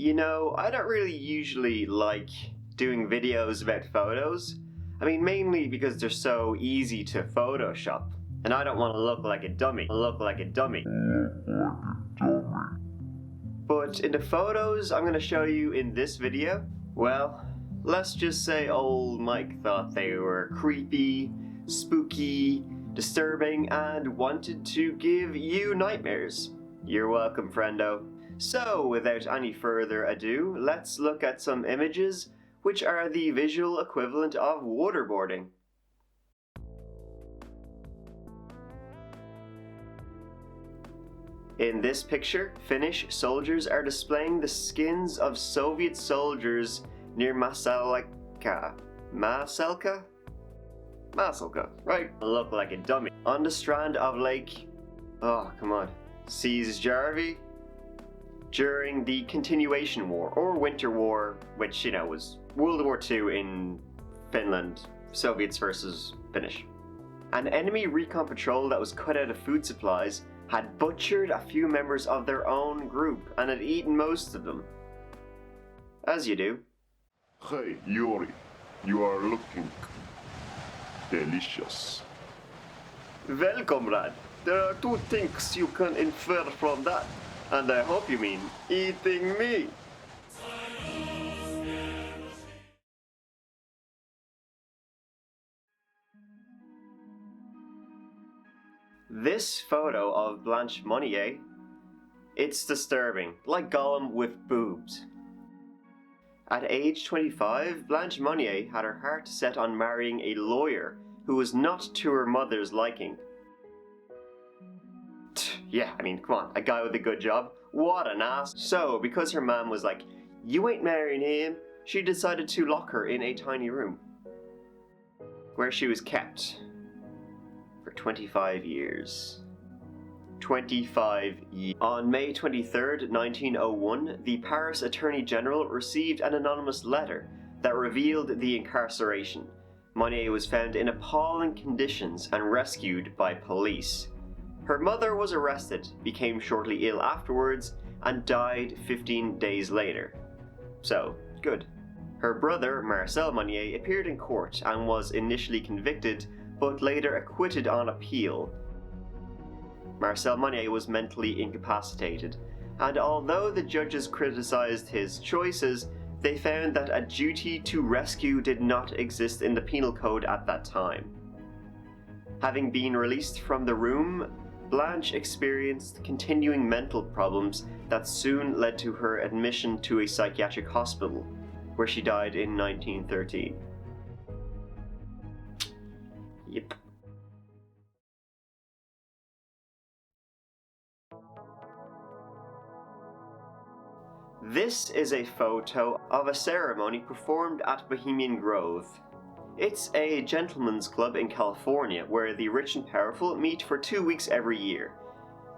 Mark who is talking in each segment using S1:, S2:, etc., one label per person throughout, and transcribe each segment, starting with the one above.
S1: You know, I don't really usually like doing videos about photos. I mean, mainly because they're so easy to Photoshop, and I don't want to look like a dummy. But in the photos I'm going to show you in this video, well, let's just say old Mike thought they were creepy, spooky, disturbing, and wanted to give you nightmares. You're welcome, friendo. So, without any further ado, let's look at some images which are the visual equivalent of waterboarding. In this picture, Finnish soldiers are displaying the skins of Soviet soldiers near Masalka, right? Look like a dummy. On the strand of Lake, Jarvi, during the Continuation War, or Winter War, which, you know, was World War II in Finland, Soviets versus Finnish. An enemy recon patrol that was cut out of food supplies had butchered a few members of their own group and had eaten most of them. As you do.
S2: Hey, Yuri, you are looking delicious.
S1: Well, comrade, there are two things you can infer from that, and I hope you mean eating me. This photo of Blanche Monnier, it's disturbing, like Gollum with boobs. At age 25, Blanche Monnier had her heart set on marrying a lawyer who was not to her mother's liking. Yeah, I mean, come on, a guy with a good job, what an ass. So, because her mom was like, you ain't marrying him, she decided to lock her in a tiny room, where she was kept for 25 years. 25 years. On May 23rd, 1901, the Paris Attorney General received an anonymous letter that revealed the incarceration. Monnier was found in appalling conditions and rescued by police. Her mother was arrested, became shortly ill afterwards, and died 15 days later. So, good. Her brother, Marcel Monnier, appeared in court and was initially convicted, but later acquitted on appeal. Marcel Monnier was mentally incapacitated, and although the judges criticized his choices, they found that a duty to rescue did not exist in the penal code at that time. Having been released from the room, Blanche experienced continuing mental problems that soon led to her admission to a psychiatric hospital, where she died in 1913. Yep. This is a photo of a ceremony performed at Bohemian Grove. It's a gentleman's club in California where the rich and powerful meet for 2 weeks every year.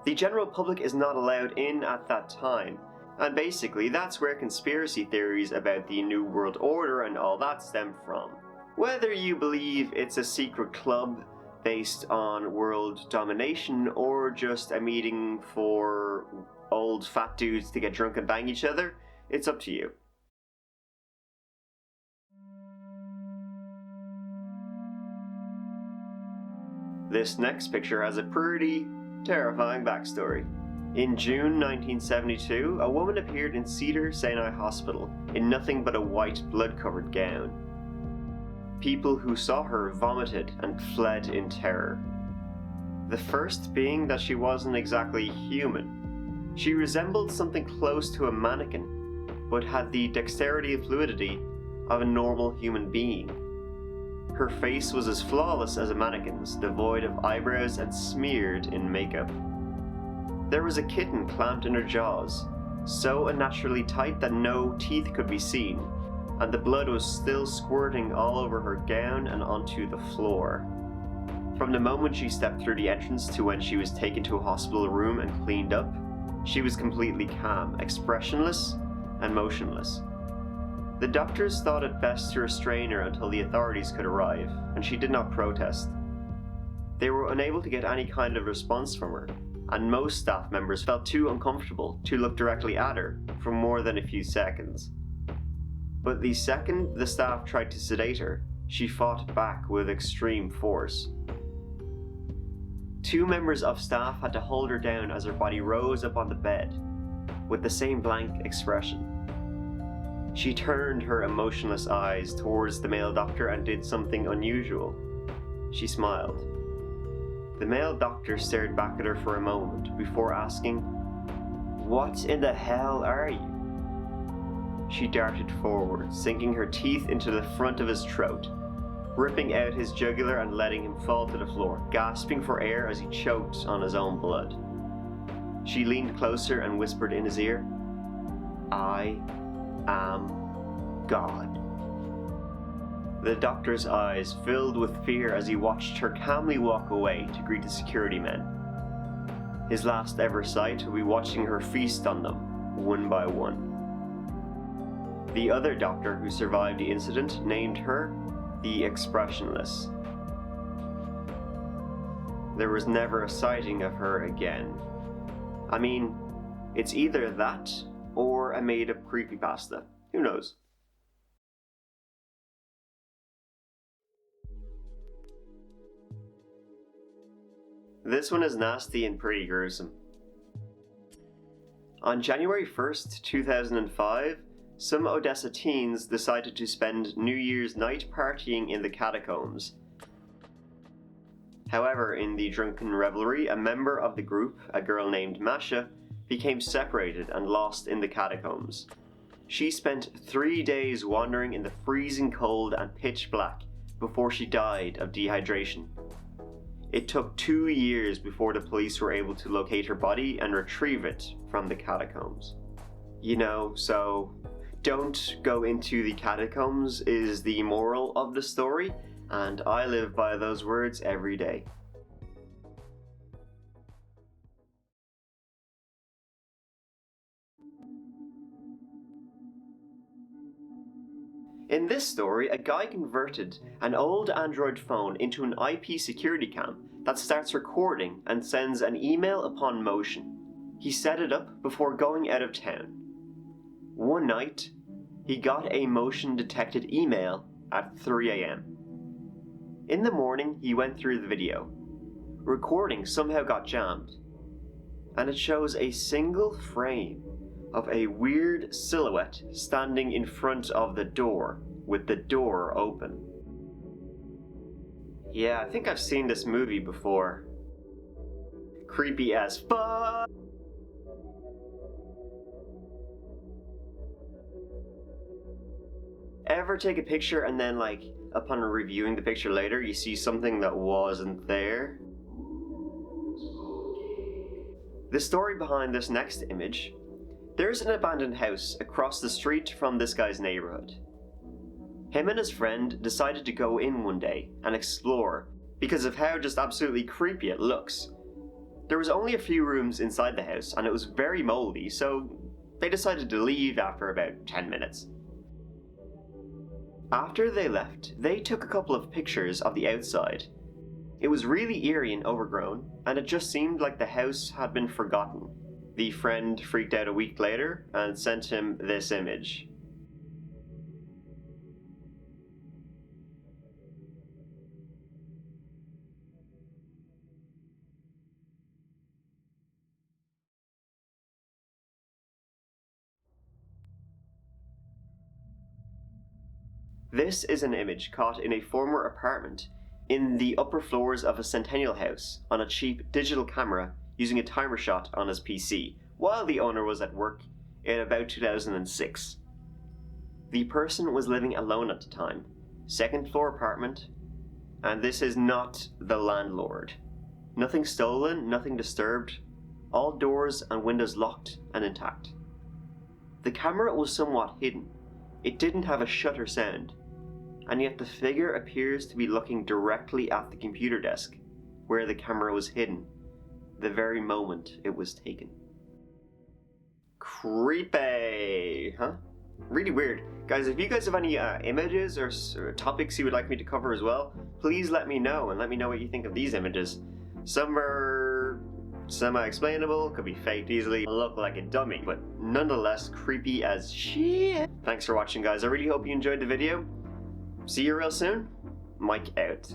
S1: The general public is not allowed in at that time, and basically that's where conspiracy theories about the New World Order and all that stem from. Whether you believe it's a secret club based on world domination or just a meeting for old fat dudes to get drunk and bang each other, it's up to you. This next picture has a pretty terrifying backstory. In June 1972, a woman appeared in Cedar Sinai Hospital in nothing but a white blood-covered gown. People who saw her vomited and fled in terror. The first being that she wasn't exactly human. She resembled something close to a mannequin, but had the dexterity and fluidity of a normal human being. Her face was as flawless as a mannequin's, devoid of eyebrows and smeared in makeup. There was a kitten clamped in her jaws, so unnaturally tight that no teeth could be seen, and the blood was still squirting all over her gown and onto the floor. From the moment she stepped through the entrance to when she was taken to a hospital room and cleaned up, she was completely calm, expressionless, and motionless. The doctors thought it best to restrain her until the authorities could arrive, and she did not protest. They were unable to get any kind of response from her, and most staff members felt too uncomfortable to look directly at her for more than a few seconds. But the second the staff tried to sedate her, she fought back with extreme force. 2 members of staff had to hold her down as her body rose up on the bed, with the same blank expression. She turned her emotionless eyes towards the male doctor and did something unusual. She smiled. The male doctor stared back at her for a moment before asking, "What in the hell are you?" She darted forward, sinking her teeth into the front of his throat, ripping out his jugular and letting him fall to the floor, gasping for air as he choked on his own blood. She leaned closer and whispered in his ear, "I am God." The doctor's eyes filled with fear as he watched her calmly walk away to greet the security men. His last ever sight would be watching her feast on them, one by one. The other doctor who survived the incident named her the Expressionless. There was never a sighting of her again. I mean, it's either that or a made-up creepypasta. Who knows? This one is nasty and pretty gruesome. On January 1st, 2005, some Odessa teens decided to spend New Year's night partying in the catacombs. However, in the drunken revelry, a member of the group, a girl named Masha, became separated and lost in the catacombs. She spent 3 days wandering in the freezing cold and pitch black before she died of dehydration. It took 2 years before the police were able to locate her body and retrieve it from the catacombs. You know, so don't go into the catacombs is the moral of the story, and I live by those words every day. In this story, a guy converted an old Android phone into an IP security cam that starts recording and sends an email upon motion. He set it up before going out of town. One night, he got a motion detected email at 3 a.m. In the morning, he went through the video. Recording somehow got jammed, and it shows a single frame of a weird silhouette standing in front of the door, with the door open. Yeah, I think I've seen this movie before. Creepy as fuck! Ever take a picture and then, like, upon reviewing the picture later, you see something that wasn't there? The story behind this next image: there's an abandoned house across the street from this guy's neighborhood. Him and his friend decided to go in one day and explore because of how just absolutely creepy it looks. There was only a few rooms inside the house and it was very moldy, so they decided to leave after about 10 minutes. After they left, they took a couple of pictures of the outside. It was really eerie and overgrown, and it just seemed like the house had been forgotten. The friend freaked out a week later and sent him this image. This is an image caught in a former apartment in the upper floors of a Centennial house on a cheap digital camera using a timer shot on his PC while the owner was at work in about 2006. The person was living alone at the time, second floor apartment, and this is not the landlord. Nothing stolen, nothing disturbed, all doors and windows locked and intact. The camera was somewhat hidden. It didn't have a shutter sound, and yet the figure appears to be looking directly at the computer desk, where the camera was hidden, the very moment it was taken. Creepy, huh? Really weird. Guys, if you guys have any images or topics you would like me to cover as well, please let me know, and let me know what you think of these images. Some are Semi-explainable, could be faked easily, look like a dummy, but nonetheless creepy as shit. Thanks for watching, guys. I really hope you enjoyed the video. See you real soon. Mike out.